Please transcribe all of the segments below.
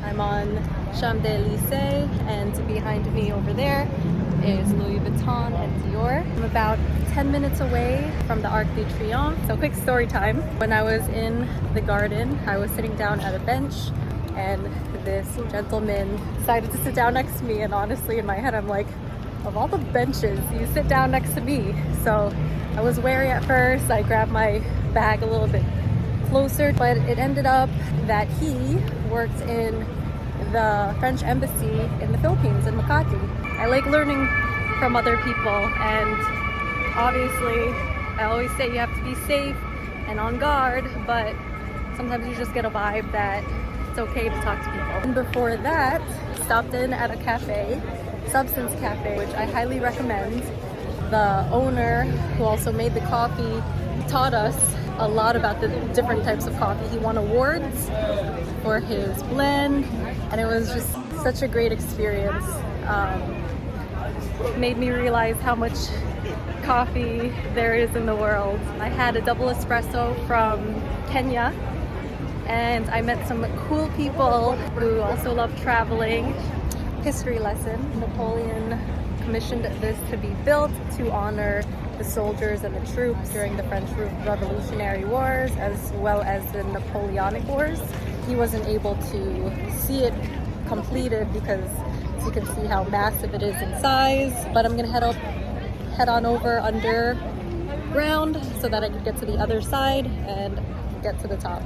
I'm on Champs-elysees, and behind me over there is Louis Vuitton and Dior. I'm about 10 minutes away from the Arc de Triomphe. So quick story time. When I was in the garden, I was sitting down at a bench and this gentleman decided to sit down next to me, and honestly in my head I'm like, of all the benches, you sit down next to me. So I was wary at first. I grabbed my bag a little bit closer, but it ended up that he worked in the French embassy in the Philippines, in Makati. I like learning from other people, and obviously I always say you have to be safe and on guard, but sometimes you just get a vibe that it's okay to talk to people. And before that, stopped in at a cafe, Substance Cafe, which I highly recommend. The owner, who also made the coffee, taught us a lot about the different types of coffee. He won awards for his blend, and it was just such a great experience. It made me realize how much coffee there is in the world. I had a double espresso from Kenya, and I met some cool people who also love traveling. History lesson: Napoleon commissioned this to be built to honor the soldiers and the troops during the French Revolutionary Wars, as well as the Napoleonic Wars. He wasn't able to see it completed because, as you can see, how massive it is in size. But I'm gonna head on over underground so that I can get to the other side and get to the top.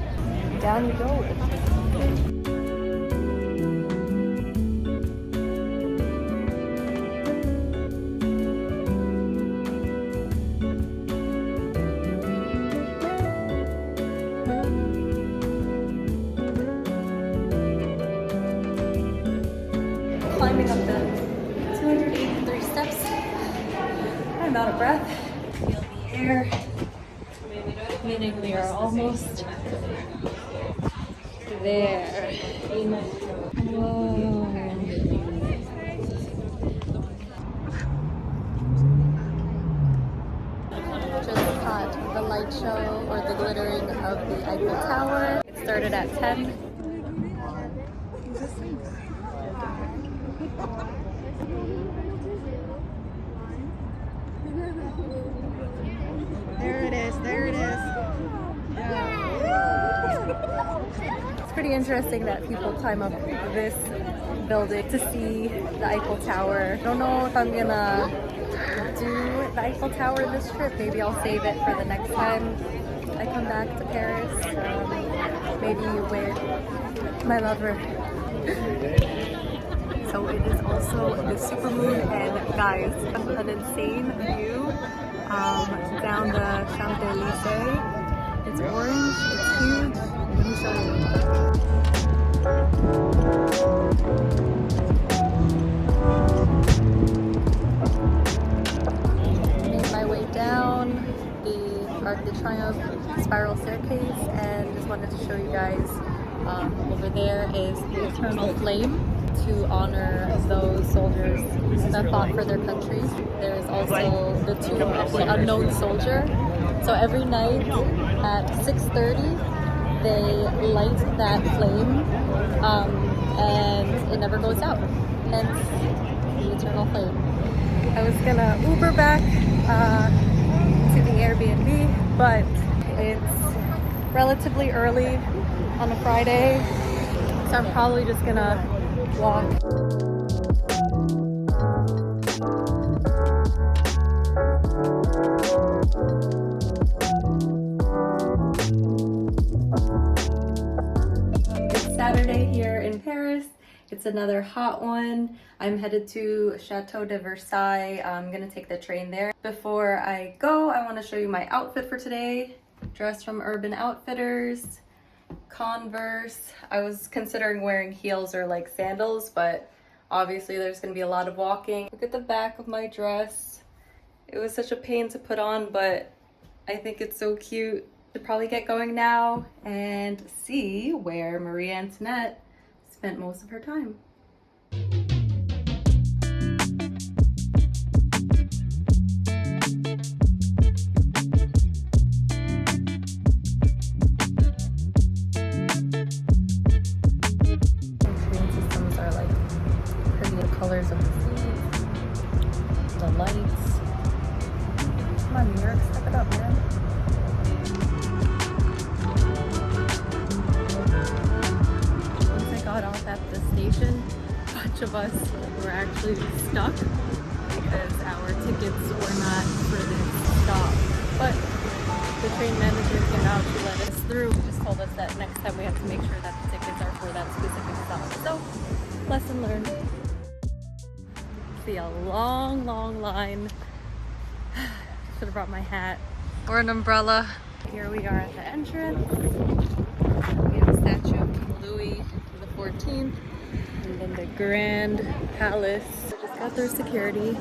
Down we go. Climbing up the 283 steps. I'm out of breath. Feel the air, meaning we are almost there. Whoa. Just caught the light show, or the glittering of the Eiffel Tower. It started at 10. There it is, there it is. It's pretty interesting that people climb up this building to see the Eiffel Tower. I don't know if I'm gonna do the Eiffel Tower this trip. Maybe I'll save it for the next time I come back to Paris. Maybe with my lover. So it is also the supermoon, and guys, an insane view down the Champs-elysees. It's orange, it's huge. Let me show you. Made my way down the Arc de Triomphe spiral staircase, and just wanted to show you guys. Over there is the eternal flame to honor those soldiers that fought for their countries. There is also the tomb of the unknown soldier. So every night at 6:30 they light that flame, and it never goes out, hence the eternal flame. I was gonna Uber back to the Airbnb, but it's relatively early on a Friday, so I'm probably just gonna walk. It's Saturday here in Paris. It's another hot one. I'm headed to Chateau de Versailles. I'm gonna take the train there. Before I go, I want to show you my outfit for today. Dress from Urban Outfitters. Converse. I was considering wearing heels or like sandals, but obviously there's gonna be a lot of walking. Look at the back of my dress. It was such a pain to put on, but I think it's so cute. Should probably get going now and see where Marie Antoinette spent most of her time. Colors of the seas, the lights. Come on, New York, step it up, man. Once I got off at the station, a bunch of us were actually stuck because our tickets were not for this stop. But the train manager came out to let us through. He just told us that next time we have to make sure that the tickets are for that specific stop. So, lesson learned. See a long line. Should have brought my hat or an umbrella. Here we are at the entrance. We have a statue of Louis XIV and then the Grand Palace. I just got through security.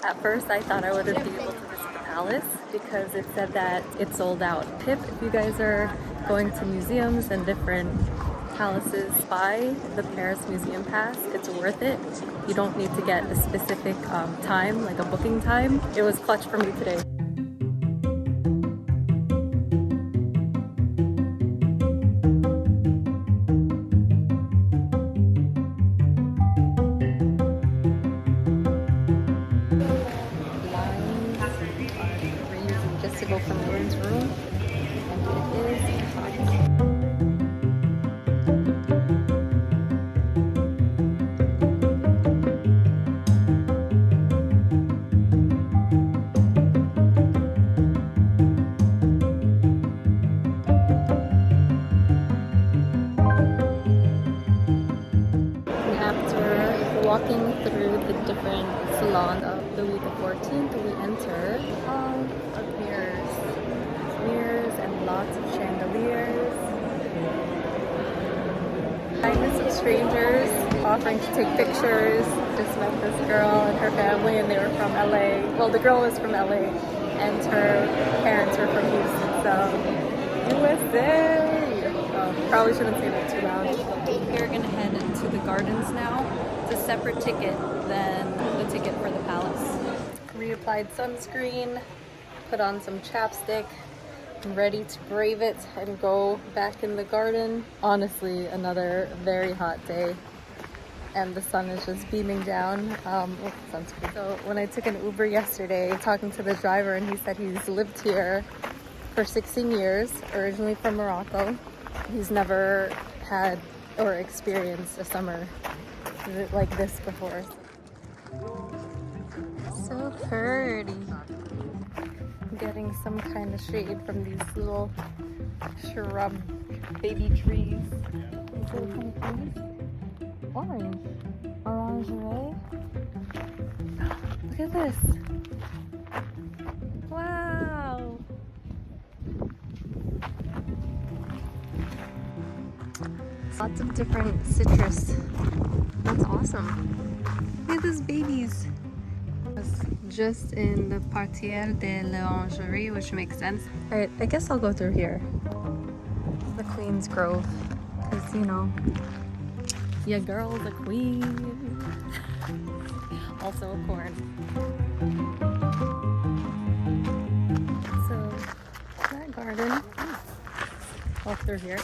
At first I thought I wouldn't be able to visit the palace because it said that it sold out. Tip, if you guys are going to museums and different palaces, buy the Paris Museum Pass. It's worth it. You don't need to get a specific time, like a booking time. It was clutch for me today. Lines are crazy just to go from Lauren's room, and it is hot. Walking through the different salons of Louis XIV, we enter the hall of mirrors. Mirrors and lots of chandeliers. Kindness of strangers offering to take pictures. Just met this girl and her family, and they were from LA. Well, the girl was from LA and her parents were from Houston, so USA! Oh, probably shouldn't say that too loud. We're gonna head into the gardens now. It's a separate ticket than the ticket for the palace. Reapplied sunscreen, put on some chapstick. I'm ready to brave it and go back in the garden. Honestly, another very hot day and the sun is just beaming down. Sunscreen. So when I took an Uber yesterday, talking to the driver, and he said he's lived here for 16 years, originally from Morocco. He's never had or experienced a summer like this before. So pretty. I'm getting some kind of shade from these little shrub baby trees. These little kind of trees. Orange. Orangerie. Look at this. Wow. Lots of different citrus. That's awesome. Look at these babies. Just in the Quartier de l'Orangerie, which makes sense. Alright, I guess I'll go through here. The Queen's Grove. Because, you know, your girl's a queen. Also a corn. So, that garden, walk through here,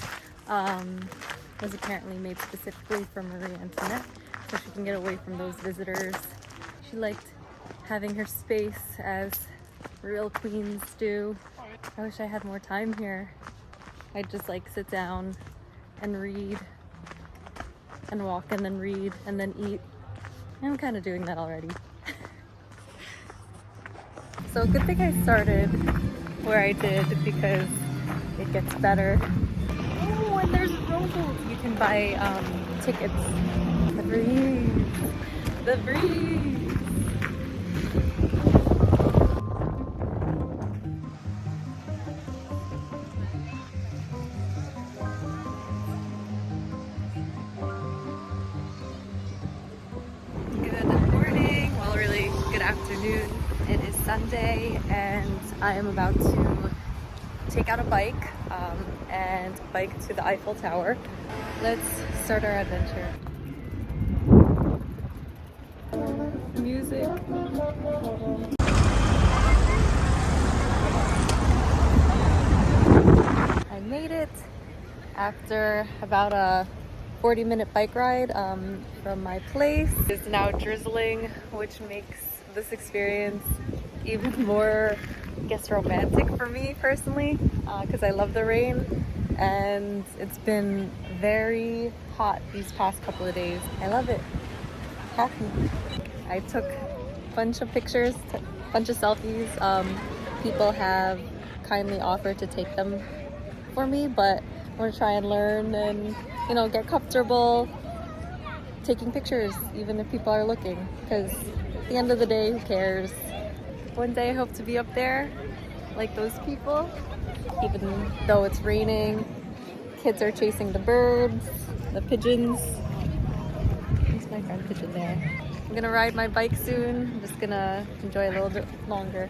was apparently made specifically for Marie Antoinette, so she can get away from those visitors. She liked having her space as real queens do. I wish I had more time here. I'd just like sit down and read and walk and then read and then eat. I'm kind of doing that already. So good thing I started where I did because it gets better. Oh, and there's rowboats. You can buy tickets. The breeze. The breeze. afternoon. It is Sunday and I am about to take out a bike and bike to the Eiffel Tower. Let's start our adventure. Music. I made it after about a 40-minute bike ride from my place. It's now drizzling, which makes this experience even more, I guess, romantic for me personally, because I love the rain and it's been very hot these past couple of days. I love it. Happy. I took a bunch of pictures, a bunch of selfies. People have kindly offered to take them for me, but I want to try and learn and, you know, get comfortable taking pictures even if people are looking, because at the end of the day, who cares? One day I hope to be up there like those people, even though it's raining. Kids are chasing the birds, the pigeons. There's my friend pigeon there. I'm gonna ride my bike soon. I'm just gonna enjoy a little bit longer.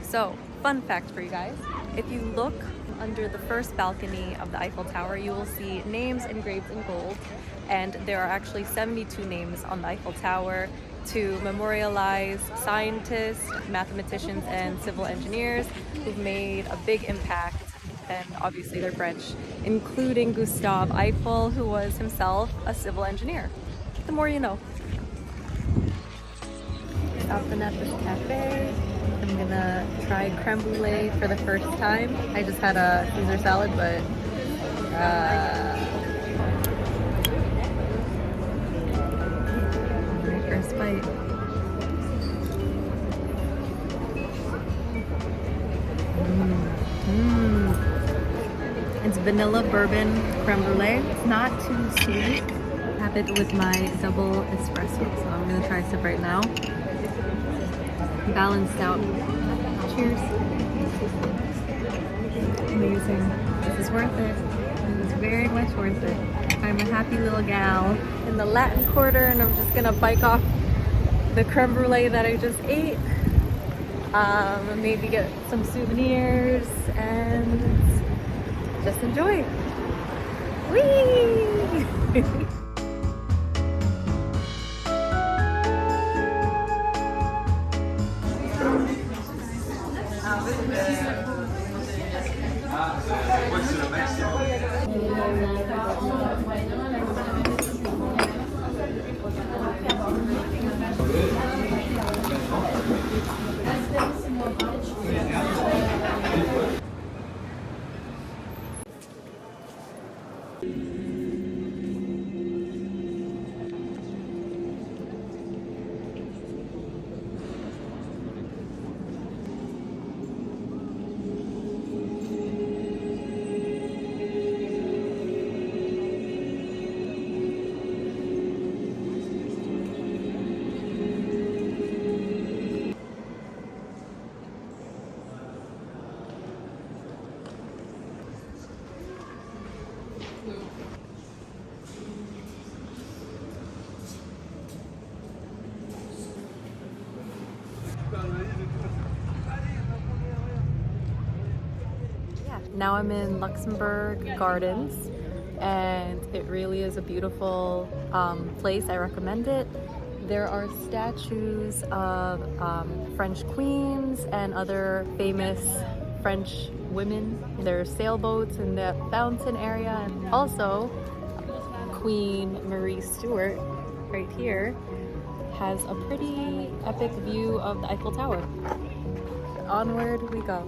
So, fun fact for you guys. If you look under the first balcony of the Eiffel Tower, you will see names engraved in gold, and there are actually 72 names on the Eiffel Tower to memorialize scientists, mathematicians, and civil engineers who've made a big impact, and obviously they're French, including Gustave Eiffel, who was himself a civil engineer. The more you know. Stopping at this cafe. I'm gonna try creme brulee for the first time. I just had a Caesar salad, but my first bite. It's vanilla bourbon creme brulee. It's not too sweet. I have it with my double espresso, so I'm gonna try a sip right now. Balanced out. Cheers. Amazing. This is worth it. It's very much worth it. I'm a happy little gal in the Latin Quarter, and I'm just gonna bike off the creme brulee that I just ate. Maybe get some souvenirs and just enjoy. Whee! Now I'm in Luxembourg Gardens, and it really is a beautiful place. I recommend it. There are statues of French queens and other famous French women. There are sailboats in the fountain area, and also Queen Marie Stuart right here has a pretty epic view of the Eiffel Tower. Onward we go.